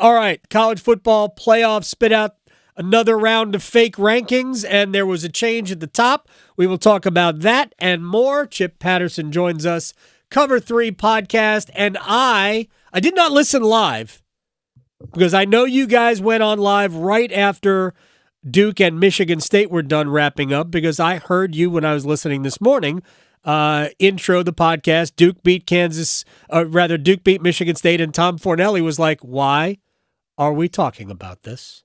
All right, college football playoff spit out another round of fake rankings, and there was a change at the top. We will talk about that and more. Chip Patterson joins us, Cover 3 podcast, and I did not listen live because I know you guys went on live right after Duke and Michigan State were done wrapping up, because I heard you when I was listening this morning intro the podcast. Duke beat Duke beat Michigan State, and Tom Fornelli was like, why are we talking about this?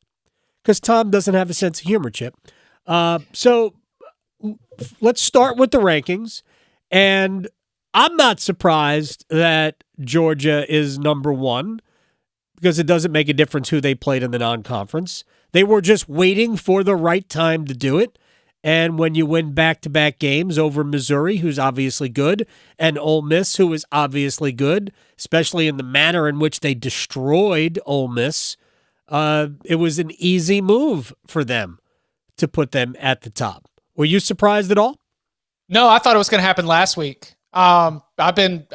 Because Tom doesn't have a sense of humor, Chip. So let's start with the rankings. And I'm not surprised that Georgia is number one, because it doesn't make a difference who they played in the non-conference. They were just waiting for the right time to do it. And when you win back-to-back games over Missouri, who's obviously good, and Ole Miss, who is obviously good, especially in the manner in which they destroyed Ole Miss, it was an easy move for them to put them at the top. Were you surprised at all? No, I thought it was going to happen last week. I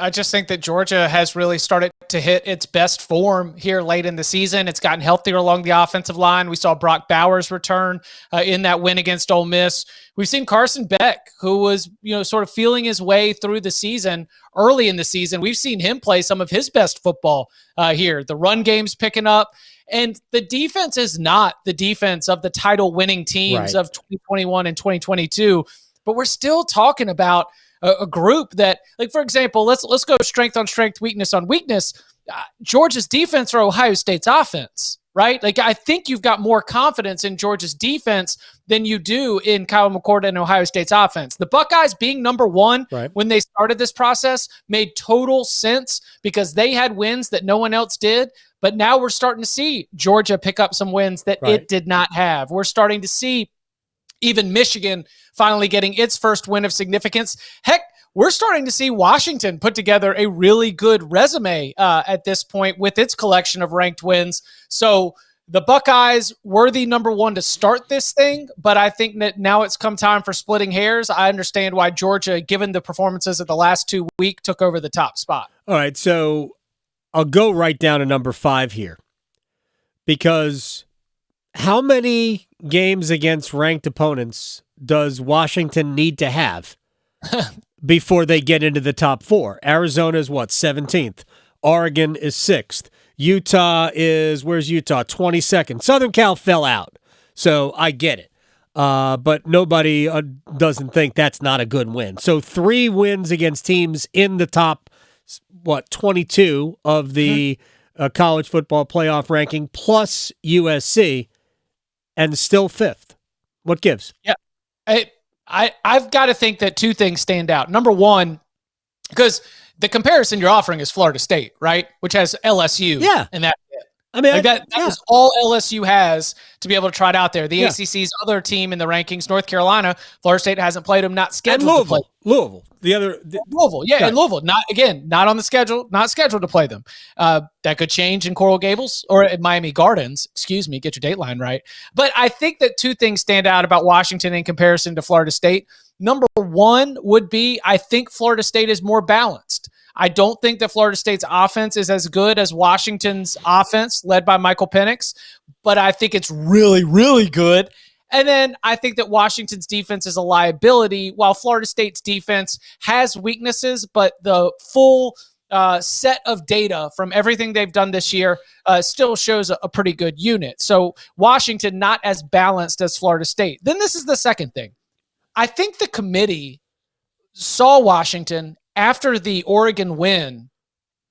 just think that Georgia has really started to hit its best form here late in the season. It's gotten healthier along the offensive line. We saw Brock Bowers return in that win against Ole Miss. We've seen Carson Beck, who was, sort of feeling his way through the season early in the season. We've seen him play some of his best football here. The run game's picking up. And the defense is not the defense of the title-winning teams of 2021 and 2022, but we're still talking about a group that, like, for example, let's go strength on strength, weakness on weakness. Georgia's defense or Ohio State's offense, right? Like, I think you've got more confidence in Georgia's defense than you do in Kyle McCord and Ohio State's offense. The Buckeyes being number one when they started this process made total sense because they had wins that no one else did. But now we're starting to see Georgia pick up some wins that it did not have. We're starting to see even Michigan finally getting its first win of significance. Heck, we're starting to see Washington put together a really good resume at this point with its collection of ranked wins. So the Buckeyes were the number one to start this thing, but I think that now it's come time for splitting hairs. I understand why Georgia, given the performances of the last 2 weeks, took over the top spot. All right, so I'll go right down to number 5 here, because how many games against ranked opponents does Washington need to have before they get into the top 4? Arizona is 17th. Oregon is 6th. Utah is, where's Utah? 22nd. Southern Cal fell out, so I get it. But nobody doesn't think that's not a good win. So 3 wins against teams in the top 22 of the college football playoff ranking, plus USC, and still 5th. What gives? Yeah, I've got to think that 2 things stand out. Number one, because the comparison you're offering is Florida State, right? Which has LSU. Yeah. And that's it. I mean, that is all LSU has to be able to try it out there. The ACC's other team in the rankings, North Carolina, Florida State hasn't played them, not scheduled to play. Louisville. Louisville, and Louisville. Not on the schedule, not scheduled to play them. That could change in Coral Gables or at Miami Gardens. Excuse me, get your dateline right. But I think that 2 things stand out about Washington in comparison to Florida State. Number one would be, I think Florida State is more balanced. I don't think that Florida State's offense is as good as Washington's offense, led by Michael Penix, but I think it's really, really good. And then I think that Washington's defense is a liability, while Florida State's defense has weaknesses, but the full set of data from everything they've done this year still shows a pretty good unit. So Washington not as balanced as Florida State. Then this is the second thing. I think the committee saw Washington after the Oregon win,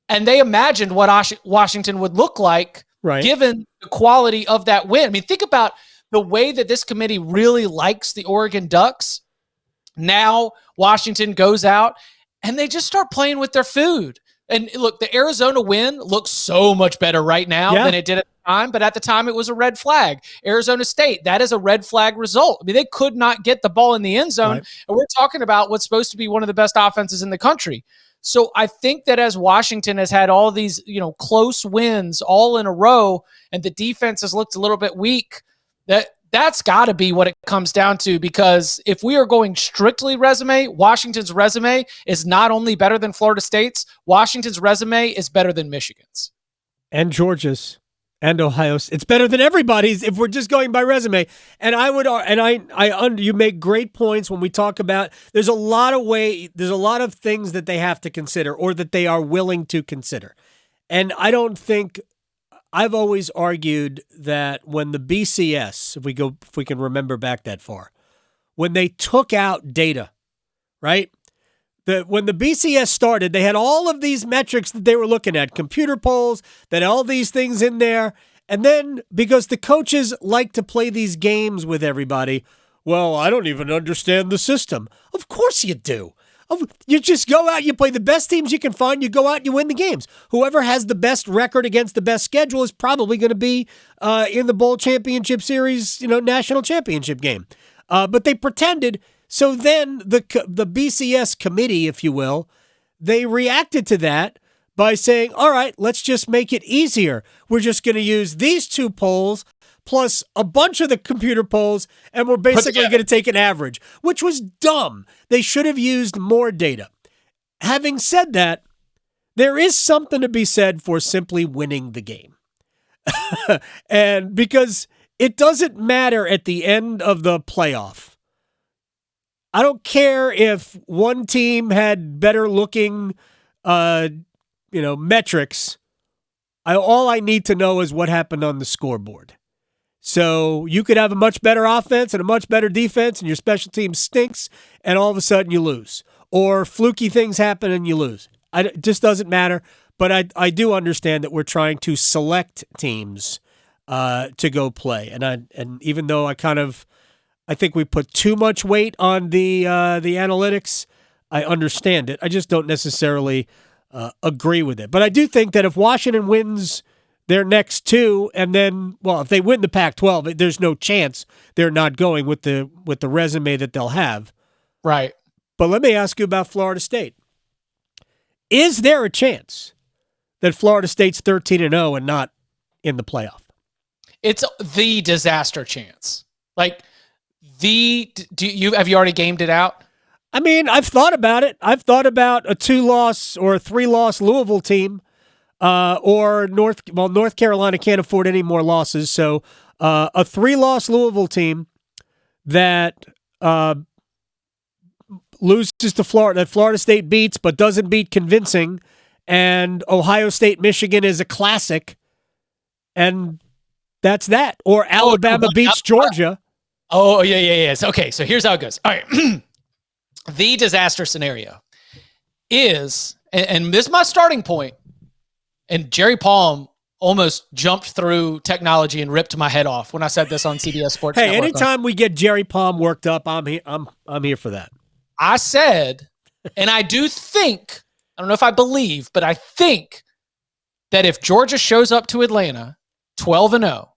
and they imagined what Washington would look like given the quality of that win. I mean, think about the way that this committee really likes the Oregon Ducks. Now Washington goes out and they just start playing with their food. And look, the Arizona win looks so much better right now than it did at the time, but at the time it was a red flag. Arizona State, that is a red flag result. I mean, they could not get the ball in the end zone, and we're talking about what's supposed to be one of the best offenses in the country. So I think that as Washington has had all these, close wins all in a row, and the defense has looked a little bit weak, that's got to be what it comes down to, because if we are going strictly resume, Washington's resume is not only better than Florida State's, Washington's resume is better than Michigan's. And Georgia's. And Ohio, it's better than everybody's if we're just going by resume. And you make great points when we talk about there's a lot of things that they have to consider or that they are willing to consider. And I've always argued that when the BCS, if we can remember back that far, when they took out data, right? When the BCS started, they had all of these metrics that they were looking at, computer polls, that all these things in there. And then because the coaches like to play these games with everybody, well, I don't even understand the system. Of course you do. You just go out, you play the best teams you can find, you go out and you win the games. Whoever has the best record against the best schedule is probably going to be in the bowl championship series, national championship game. But they pretended. So then the BCS committee, if you will, they reacted to that by saying, all right, let's just make it easier. We're just going to use these two polls plus a bunch of the computer polls, and we're basically going to take an average, which was dumb. They should have used more data. Having said that, there is something to be said for simply winning the game. And because it doesn't matter at the end of the playoff. I don't care if one team had better looking, metrics. All I need to know is what happened on the scoreboard. So you could have a much better offense and a much better defense, and your special team stinks, and all of a sudden you lose. Or fluky things happen and you lose. It just doesn't matter. But I do understand that we're trying to select teams to go play, and even though I think we put too much weight on the analytics. I understand it. I just don't necessarily agree with it. But I do think that if Washington wins their next two, and then, if they win the Pac-12, there's no chance they're not going with the resume that they'll have. Right. But let me ask you about Florida State. Is there a chance that Florida State's 13-0 and not in the playoff? It's the disaster chance. Have you already gamed it out? I mean, I've thought about it. I've thought about a 2-loss or a 3-loss Louisville team, or North Carolina can't afford any more losses. So a 3-loss Louisville team that loses to Florida, that Florida State beats but doesn't beat convincing, and Ohio State, Michigan is a classic, and that's that. Or Alabama beats Georgia. Oh, yeah. Okay, so here's how it goes. All right. The disaster scenario is, and this is my starting point, and Jerry Palm almost jumped through technology and ripped my head off when I said this on CBS Sports. Hey, anytime we get Jerry Palm worked up, I'm here for that. I said, and I do think, I don't know if I believe, but I think that if Georgia shows up to Atlanta 12-0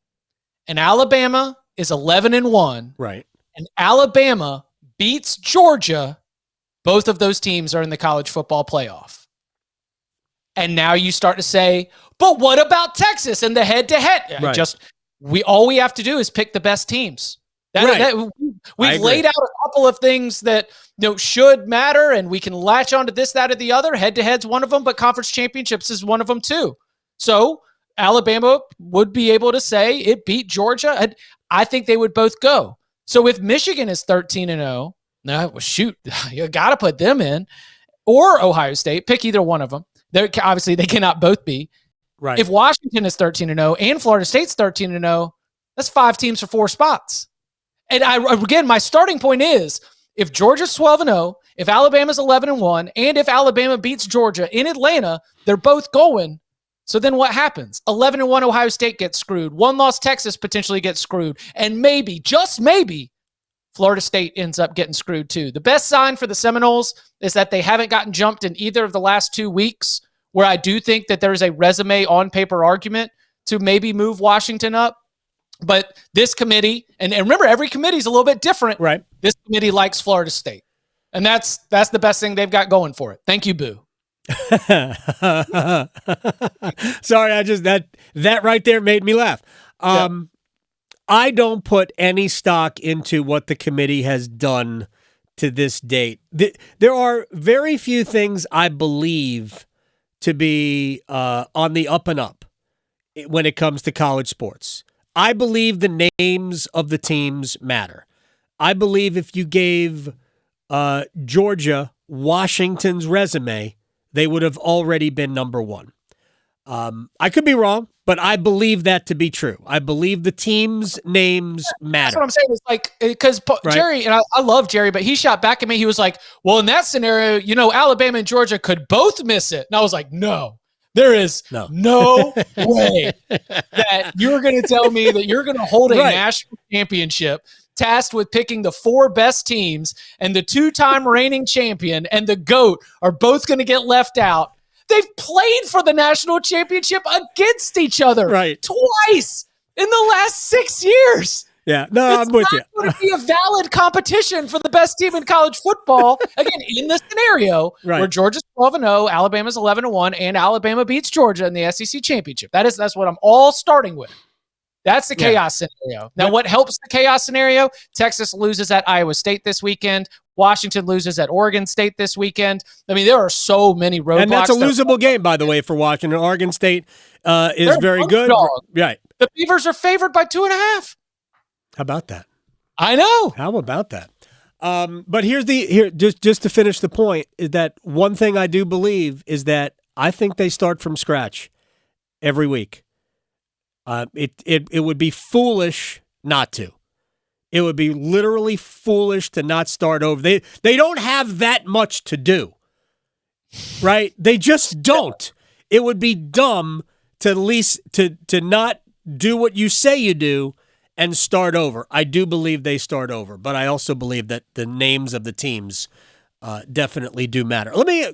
and Alabama is 11-1, right, and Alabama beats Georgia, both of those teams are in the college football playoff. And now you start to say, but what about Texas and the head-to-head? Right. All we have to do is pick the best teams. We've laid out a couple of things that should matter, and we can latch onto this, that, or the other. Head-to-head's one of them, but conference championships is one of them too. So Alabama would be able to say it beat Georgia, and I think they would both go. So if Michigan is 13-0, shoot, you got to put them in, or Ohio State, pick either one of them. Obviously, they cannot both be. Right. If Washington is 13-0 and Florida State's 13-0, that's 5 teams for 4 spots. And again, my starting point is, if Georgia's 12-0, if Alabama's 11-1, and if Alabama beats Georgia in Atlanta, they're both going. So then what happens? 11-1 Ohio State gets screwed. 1-loss Texas potentially gets screwed. And maybe, just maybe, Florida State ends up getting screwed too. The best sign for the Seminoles is that they haven't gotten jumped in either of the last 2 weeks, where I do think that there's a resume on paper argument to maybe move Washington up. But this committee, and remember, every committee is a little bit different. Right. This committee likes Florida State. And that's the best thing they've got going for it. Thank you, Boo. Sorry, that right there made me laugh. I don't put any stock into what the committee has done to this date. There are very few things I believe to be on the up and up when it comes to college sports. I believe the names of the teams matter. I believe if you gave Georgia Washington's resume, they would have already been number one. I could be wrong, but I believe that to be true. I believe the teams' names matter. That's what I'm saying. It's like, because Right. Jerry, and I love Jerry, but he shot back at me. He was like, well, in that scenario, Alabama and Georgia could both miss it. And I was like, no, there is no way that you're going to tell me that you're going to hold a national championship tasked with picking the 4 best teams, and the 2-time reigning champion and the GOAT are both going to get left out. They've played for the national championship against each other twice in the last 6 years. Yeah, no, I'm with you. It's not going to be a valid competition for the best team in college football. Again, in the scenario where Georgia's 12-0, Alabama's 11-1, and Alabama beats Georgia in the SEC championship. That's what I'm all starting with. That's the chaos scenario. Now, what helps the chaos scenario? Texas loses at Iowa State this weekend. Washington loses at Oregon State this weekend. I mean, there are so many roadblocks. And that's a losable game, by the way, for Washington. Oregon State is very good. Right. The Beavers are favored by 2.5. How about that? I know. How about that? But here just to finish the point is that one thing I do believe is that I think they start from scratch every week. It would be foolish not to. It would be literally foolish to not start over. They don't have that much to do, right? They just don't. It would be dumb to at least to not do what you say you do and start over. I do believe they start over, but I also believe that the names of the teams definitely do matter. Let me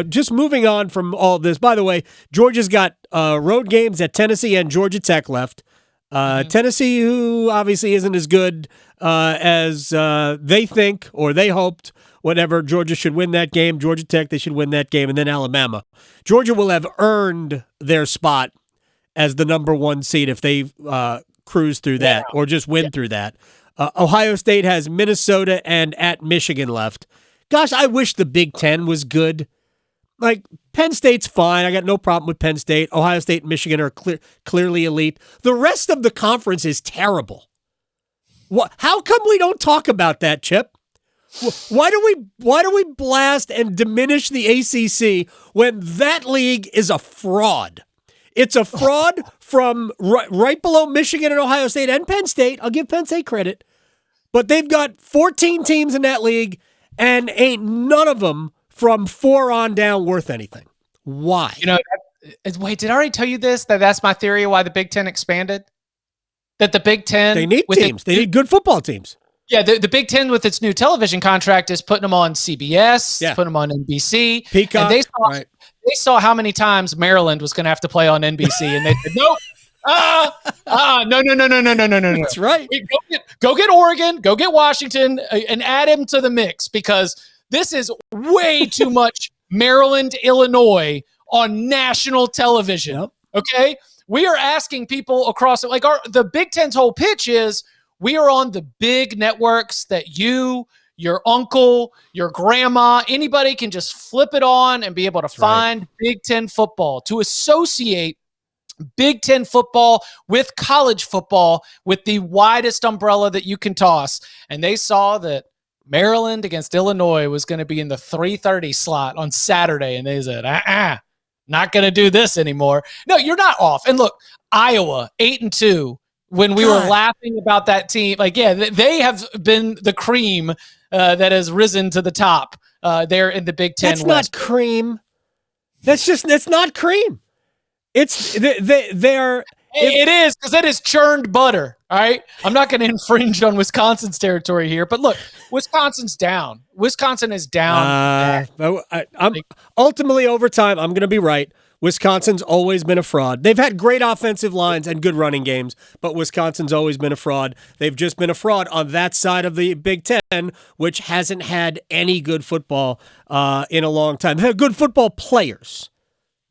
just moving on from all this. By the way, Georgia's got road games at Tennessee and Georgia Tech left. Tennessee, who obviously isn't as good as they think or they hoped, whatever. Georgia should win that game. Georgia Tech, they should win that game. And then Alabama. Georgia will have earned their spot as the number 1 seed if they cruise through that or just win through that. Ohio State has Minnesota and at Michigan left. Gosh, I wish the Big Ten was good. Like, Penn State's fine. I got no problem with Penn State. Ohio State and Michigan are clearly elite. The rest of the conference is terrible. How come we don't talk about that, Chip? Why do we blast and diminish the ACC when that league is a fraud? It's a fraud from right below Michigan and Ohio State and Penn State. I'll give Penn State credit. But they've got 14 teams in that league, and ain't none of them from 4 on down worth anything. Why? Wait, did I already tell you this? That's my theory of why the Big Ten expanded? That the Big Ten... They need teams. They need good football teams. Yeah, the Big Ten with its new television contract is putting them on CBS, putting them on NBC. Peacock. And they saw how many times Maryland was going to have to play on NBC, and they said, nope. No. That's right. Go get Oregon, go get Washington, and add them to the mix, because this is way too much Maryland, Illinois on national television. Yep. Okay? We are asking people across it. Like the Big Ten's whole pitch is we are on the big networks that you, your uncle, your grandma, anybody can just flip it on and be able to find Big Ten football, to associate Big Ten football with college football with the widest umbrella that you can toss. And they saw that Maryland against Illinois was going to be in the 3:30 slot on Saturday. And they said, not going to do this anymore. No, you're not off. And look, Iowa, 8-2, when we were laughing about that team, they have been the cream that has risen to the top there in the Big Ten West. That's not cream. That's not cream. It's they're. It is, because it is churned butter. All right, I'm not going to infringe on Wisconsin's territory here, but look, Wisconsin's down. Wisconsin is down. I'm ultimately over time. I'm going to be right. Wisconsin's always been a fraud. They've had great offensive lines and good running games, but Wisconsin's always been a fraud. They've just been a fraud on that side of the Big Ten, which hasn't had any good football in a long time. They've had good football players.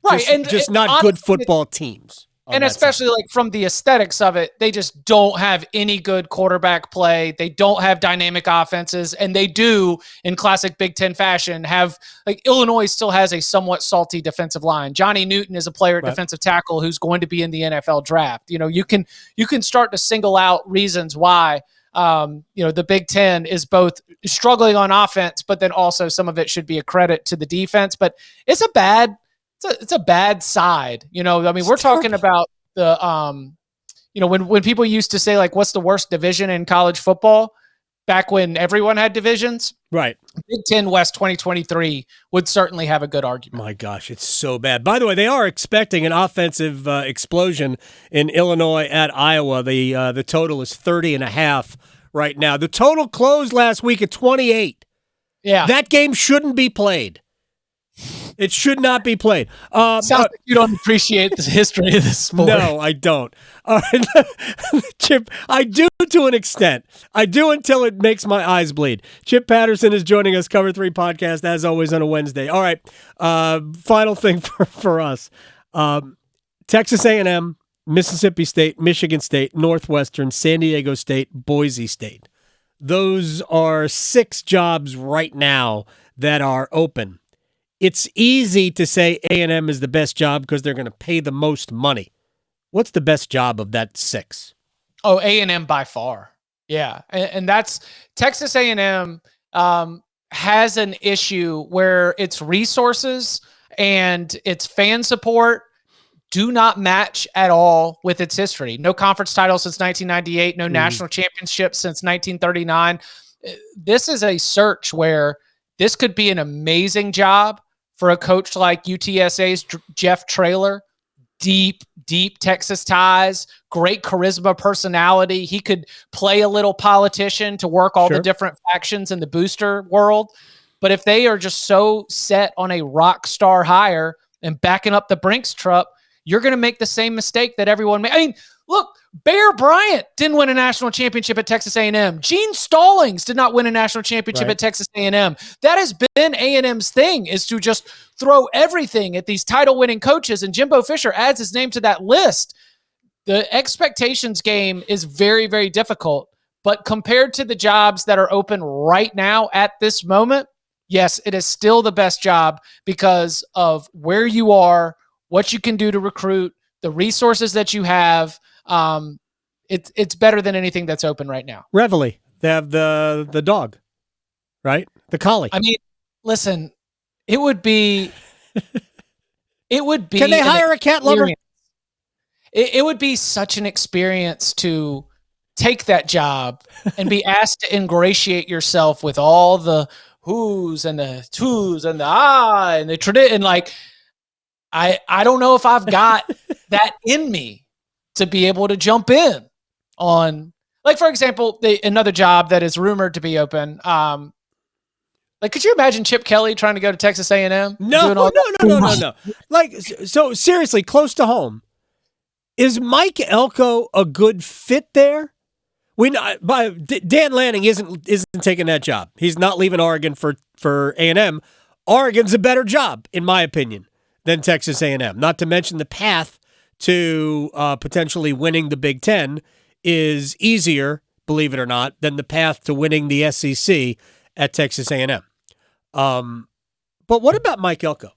Right, just not good football teams. on And that side. especially like from the aesthetics of it, they just don't have any good quarterback play. They don't have dynamic offenses, and they do, in classic Big Ten fashion, have like Illinois still has a somewhat salty defensive line. Johnny Newton is a player at defensive tackle who's going to be in the NFL draft. You know, you can start to single out reasons why the Big Ten is both struggling on offense, but then also some of it should be a credit to the defense. But it's a bad side. You know, I mean, we're talking about the, when people used to say, like, what's the worst division in college football back when everyone had divisions? Right. Big Ten West 2023 would certainly have a good argument. My gosh, it's so bad. By the way, they are expecting an offensive explosion in Illinois at Iowa. The total is 30.5 right now. The total closed last week at 28. Yeah. That game shouldn't be played. It should not be played. Sounds like you don't appreciate the history of this sport. No, I don't. Chip, I do to an extent. I do until it makes my eyes bleed. Chip Patterson is joining us, Cover 3 podcast, as always on a Wednesday. All right, final thing for us. Texas A&M, Mississippi State, Michigan State, Northwestern, San Diego State, Boise State. Those are 6 jobs right now that are open. It's easy to say A&M is the best job because they're going to pay the most money. What's the best job of that 6? Oh, A&M by far. Yeah. And that's Texas A&M has an issue where its resources and its fan support do not match at all with its history. No conference title since 1998, no national championship since 1939. This is a search where this could be an amazing job for a coach like UTSA's Jeff Traylor. Deep Texas ties, great charisma, personality. He could play a little politician to work all the different factions in the booster world. But if they are just so set on a rock star hire and backing up the Brinks truck, you're going to make the same mistake that everyone made. I mean, look, Bear Bryant didn't win a national championship at Texas A&M. Gene Stallings did not win a national championship at Texas A&M. That has been A&M's thing, is to just throw everything at these title-winning coaches, and Jimbo Fisher adds his name to that list. The expectations game is very, very difficult, but compared to the jobs that are open right now at this moment, yes, it is still the best job because of where you are, what you can do to recruit, the resources that you have. It's better than anything that's open right now. Reveille, they have the dog, right? The collie. I mean, listen, it would be. Can they hire a cat lover? It would be such an experience to take that job and be asked to ingratiate yourself with all the who's and the twos and the and the tradition. Like, I don't know if I've got that in me to be able to jump in on, like, for example, another job that is rumored to be open. Like, could you imagine Chip Kelly trying to go to Texas A&M? No. Like, so seriously, close to home, is Mike Elko a good fit there? Dan Lanning isn't taking that job. He's not leaving Oregon for A&M. Oregon's a better job, in my opinion, than Texas A&M. Not to mention the path to potentially winning the Big Ten is easier, believe it or not, than the path to winning the SEC at Texas A&M. But what about Mike Elko?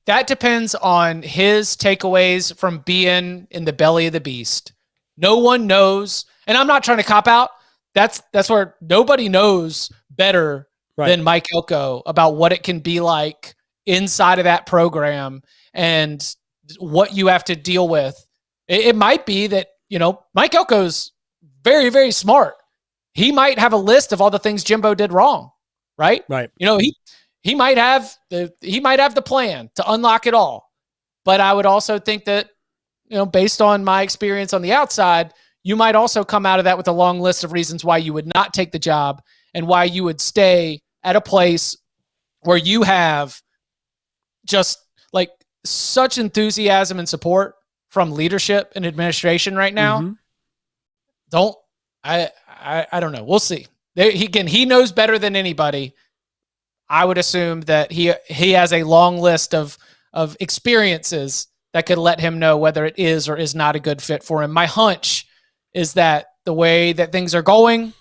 That depends on his takeaways from being in the belly of the beast. No one knows, and I'm not trying to cop out. That's where nobody knows better than Mike Elko about what it can be like inside of that program and what you have to deal with. It might be that, Mike Elko's very, very smart. He might have a list of all the things Jimbo did wrong, right? Right. He might have the plan to unlock it all. But I would also think that, based on my experience on the outside, you might also come out of that with a long list of reasons why you would not take the job and why you would stay at a place where you have just like such enthusiasm and support from leadership and administration right now. Mm-hmm. I don't know. We'll see. He knows better than anybody. I would assume that he has a long list of experiences that could let him know whether it is or is not a good fit for him. My hunch is that the way that things are going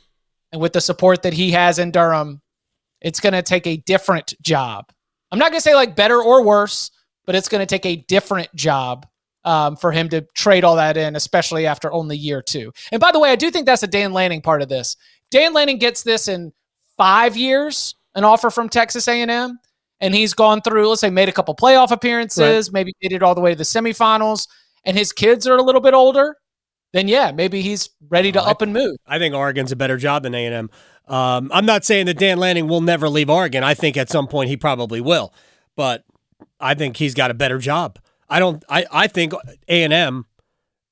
and with the support that he has in Durham, it's going to take a different job. I'm not going to say like better or worse, but it's going to take a different job for him to trade all that in, especially after only year 2. And by the way, I do think that's a Dan Lanning part of this. Dan Lanning gets this in 5 years, an offer from Texas A&M, and he's gone through, let's say, made a couple playoff appearances, maybe made it all the way to the semifinals, and his kids are a little bit older, then yeah, maybe he's ready to up and move. I think Oregon's a better job than A&M. I'm not saying that Dan Lanning will never leave Oregon. I think at some point he probably will, but I think he's got a better job. I think A&M,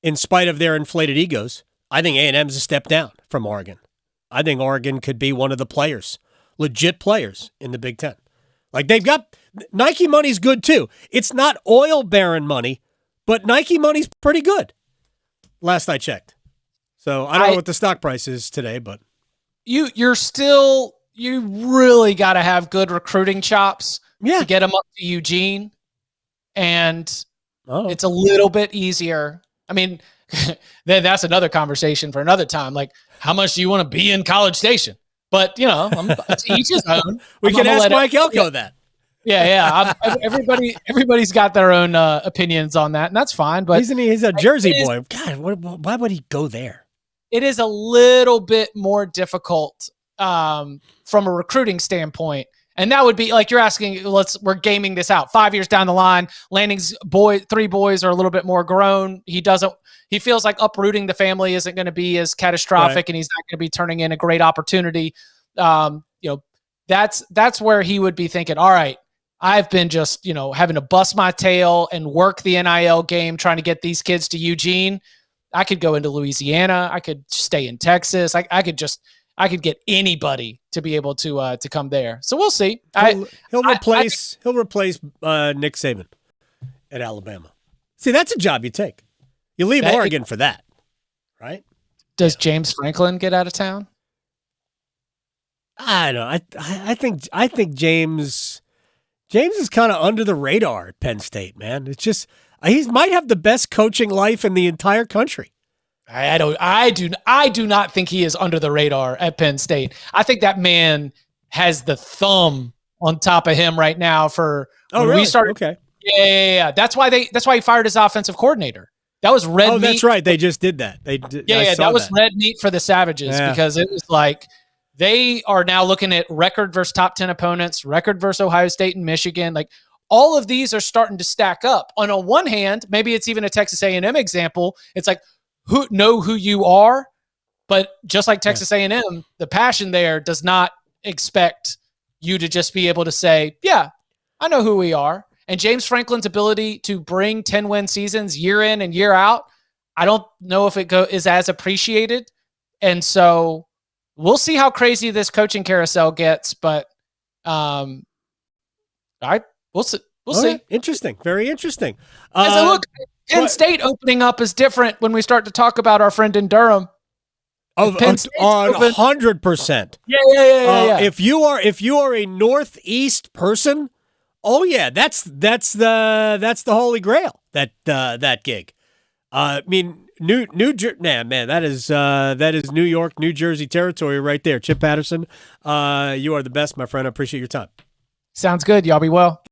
in spite of their inflated egos, I think A&M's a step down from Oregon. I think Oregon could be one of the players, legit players in the Big Ten. Like they've got Nike money's good too. It's not oil baron money, but Nike money's pretty good. Last I checked. So I don't know what the stock price is today, but you really got to have good recruiting chops to get them up to Eugene. And it's a little bit easier. I mean, then that's another conversation for another time. Like, how much do you want to be in College Station? But, it's each his own. We can ask Mike Elko that. Yeah. Everybody's got their own opinions on that, and that's fine. But he's a Jersey boy. God, why would he go there? It is a little bit more difficult from a recruiting standpoint. And that would be like you're asking, we're gaming this out 5 years down the line. Lanning's 3 boys are a little bit more grown. He feels like uprooting the family isn't going to be as catastrophic, and he's not going to be turning in a great opportunity. That's where he would be thinking, all right, I've been just, having to bust my tail and work the NIL game, trying to get these kids to Eugene. I could go into Louisiana. I could stay in Texas. I could get anybody to be able to come there. So we'll see. He'll replace Nick Saban at Alabama. See, that's a job you take. You leave Oregon for that, right? Does James Franklin get out of town? I don't know. I think James is kind of under the radar at Penn State, man. It's just he might have the best coaching life in the entire country. I do not think he is under the radar at Penn State. I think that man has the thumb on top of him right now for when really? We started. Okay. Yeah. That's why he fired his offensive coordinator. That was red meat. Oh, that's right. They just did that. They did. Yeah, that was red meat for the Savages because it was like they are now looking at record versus top 10 opponents, record versus Ohio State and Michigan. Like all of these are starting to stack up. On one hand, maybe it's even a Texas A&M example. It's like, know who you are, but just like Texas A&M, the passion there does not expect you to just be able to say, yeah, I know who we are. And James Franklin's ability to bring 10-win seasons year in and year out, I don't know if it is as appreciated. And so we'll see how crazy this coaching carousel gets, but we'll see. We'll see. Interesting. Very interesting. As I look, Penn State opening up is different when we start to talk about our friend in Durham. On 100%. Yeah. If you are a Northeast person, that's the holy grail. That gig. I mean, that is New York, New Jersey territory right there. Chip Patterson, you are the best, my friend. I appreciate your time. Sounds good. Y'all be well.